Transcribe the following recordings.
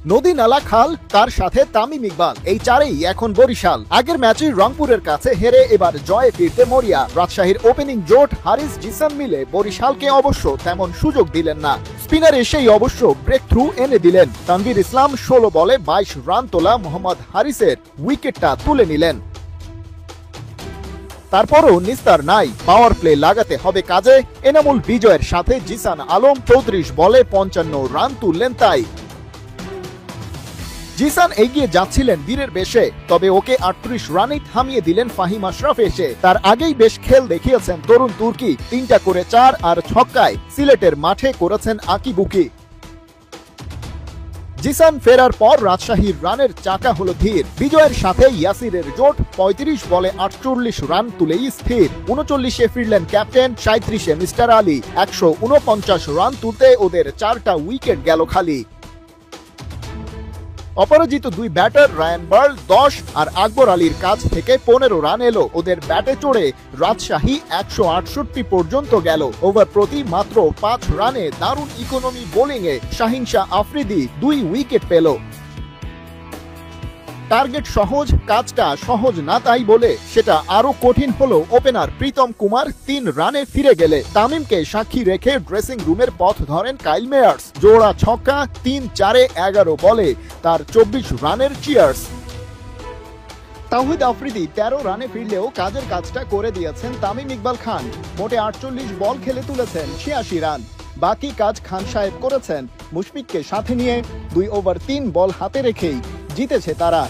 নদী নালা খাল তার সাথে তামিম ইকবাল, এই চারেই এখন বরিশাল। আগের ম্যাচে রংপুরের কাছে হেরে এবার জয়ে ফিরতে মরিয়া। রাজশাহীর ওপেনিং জোট হারিস জিসান মিলে বরিশালকে অবশ্য তেমন সুযোগ দিলেন না। স্পিনার এসেই অবশ্য ব্রেক থ্রু এনে দিলেন। তানভীর ইসলাম 16 বলে 22 রান তোলা মোহাম্মদ হারিসের উইকেটটা তুলে নিলেন। তারপরও নিস্তার নাই, পাওয়ার প্লে লাগাতে হবে কাজে। এনামুল বিজয়ের সাথে জিসান আলম 34 বলে 55 রান তুললেন। তাই জিসান এগিয়ে যাচ্ছিলেন বীরের বেশে, তবে ওকে 38 রানেই থামিয়ে দিলেন ফাহিম আশরাফ এসে। তার আগেই বেশ খেল দেখিয়েছেন তরুণ তুর্কি, 3টা করে 4 আর ছক্কায় সিলেটের মাঠে করেছেন আঁকিবুকি। জিসান ফেরার পর রাজশাহীর রানের চাকা হলো ধীর। বিজয়ের সাথে ইয়াসিরের জোট 35 বলে 48 রান তুলেই স্থির। 39-এ ফিরলেন ক্যাপ্টেন, 37-এ মিস্টার আলী। 149 রান তুলতে ওদের 4টা উইকেট গেল খালি। অপরাজিত দুই ব্যাটার রায়ান বার্ল 10 আর আকবর আলীর কাছ থেকে 15 রান এলো। ওদের ব্যাটে চড়ে রাজশাহী 168 পর্যন্ত গেল। ওভার প্রতি মাত্র 5 রানে দারুণ ইকোনমি বোলিংয়ে শাহিন শাহ আফ্রিদি 2 উইকেট পেল। টার্গেট সহজ, কাজটা সহজ না তাই বলে সেটা আরো কঠিন হলো ওপেনার প্রীতম কুমার 3 রানে ফিরে গেলে। তামিমকে সাক্ষী রেখে ড্রেসিং রুমের পথ ধরেন কাইল মেয়ার্স। জোড়া ছক্কা, 3-4-এ 11 বলে তার 24 রানের চিয়ার্স। তাওহিদ আফ্রিদি 13 রানে ফিরলেও কাজের কাজটা করে দিয়েছেন তামিম ইকবাল খান। মোটে 48 বল খেলে তুলেছেন 86 রান। বাকি কাজ খান সাহেব করেছেন। মুশফিককে সাথে নিয়ে 2 ওভার 3 বল হাতে রেখেই জিতেছে তারা।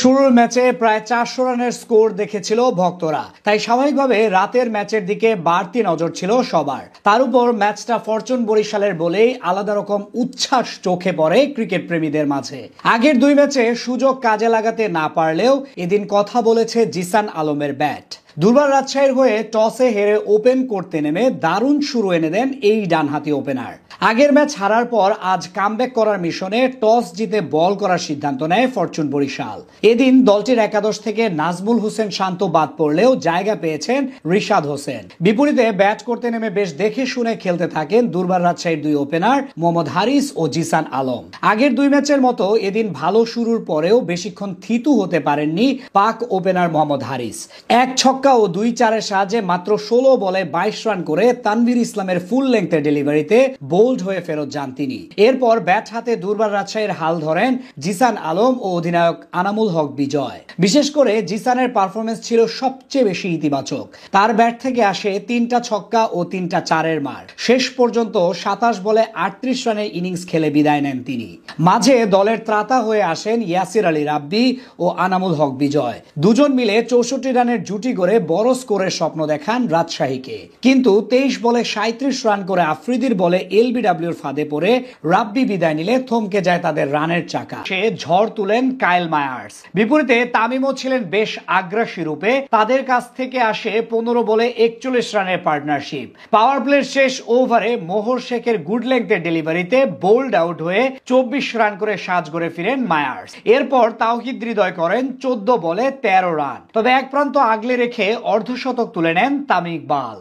শুরুর ম্যাচে প্রায় 400 রানের স্কোর দেখেছিল ভক্তরা, তাই স্বাভাবিকভাবে রাতের ম্যাচের দিকে বাড়তি নজর ছিল সবার। তার উপর ম্যাচটা ফরচুন বরিশালের বলেই আলাদা রকম উচ্ছ্বাস চোখে পড়ে ক্রিকেট প্রেমীদের মাঝে। আগের 2 ম্যাচে সুযোগ কাজে লাগাতে না পারলেও এদিন কথা বলেছে জিসান আলমের ব্যাট। দুর্বার রাজশাহীর হয়ে টসে হেরে ওপেন করতে নেমে দারুণ শুরু এনে দেন এই ডানহাতি ওপেনার। আগের ম্যাচ হারার পর আজ কামব্যাক করার মিশনে টস জিতে বল করার সিদ্ধান্ত নেয় ফরচুন বরিশাল। এদিন দলটির একাদশ থেকে নাজমুল হোসেন শান্ত বাদ পড়লেও জায়গা পেয়েছেন রিশাদ হোসেন। বিপরীতে ব্যাট করতে নেমে বেশ দেখে শুনে খেলতে থাকেন দুর্বার রাজশাহীর 2 ওপেনার মোহাম্মদ হারিস ও জিসান আলম। আগের 2 ম্যাচের মতো এদিন ভালো শুরুর পরেও বেশিক্ষণ থিতু হতে পারেননি পাক ওপেনার মোহাম্মদ হারিস। 1 ছক্কা ও 2-4-এর সাহায্যে মাত্র 16 বলে 22 রান করে তানভীর ইসলামের ফুল লেংথের ডেলিভারিতে বোল্ড হয়ে ফেরত যান তিনি। এরপর ব্যাট হাতে দুর্বার রাজশাহীর হাল ধরেন জিসান আলম ও অধিনায়ক আনামুল হক বিজয়। বিশেষ করে জিসানের পারফরমেন্স ছিল সবচেয়ে বেশি ইতিবাচক। তার ব্যাট থেকে আসে 3টা ছক্কা ও 3টা 4-এর মার। শেষ পর্যন্ত 27 বলে 38 রানের ইনিংস খেলে বিদায় নেন তিনি। মাঝে দলের ত্রাতা হয়ে আসেন ইয়াসির আলী রাব্বি ও আনামুল হক বিজয়। দুজন মিলে 64 রানের জুটি করে বড় স্কোরের স্বপ্ন দেখান রাজশাহীকে। কিন্তু 23 বলে 37 রান করে আফ্রিদির বলে এলবিডব্লিউর ফাঁদে পড়ে রাব্বি বিদায় নিলে থমকে যায় তাদের রানের চাকা। সে ঝড় তুলেন কাইল মায়ার্স। বিপরীতে তামিমও ছিলেন বেশ আগ্রাসী রূপে। তাদের কাছ থেকে আসে 15 বলে 41 রানের পার্টনারশিপ। পাওয়ার প্লের শেষ ওভারে মোহর শেখের গুড লেংথের ডেলিভারিতে বোল্ড আউট হয়ে 24 রান করে সাজ করে ফিরেন মায়ার্স। এরপর তাওহিদ হৃদয় করেন 14 বলে 13 রান। তবে এক প্রান্ত আগলে রেখে অর্ধশতক তুলে নেন তামিম ইকবাল।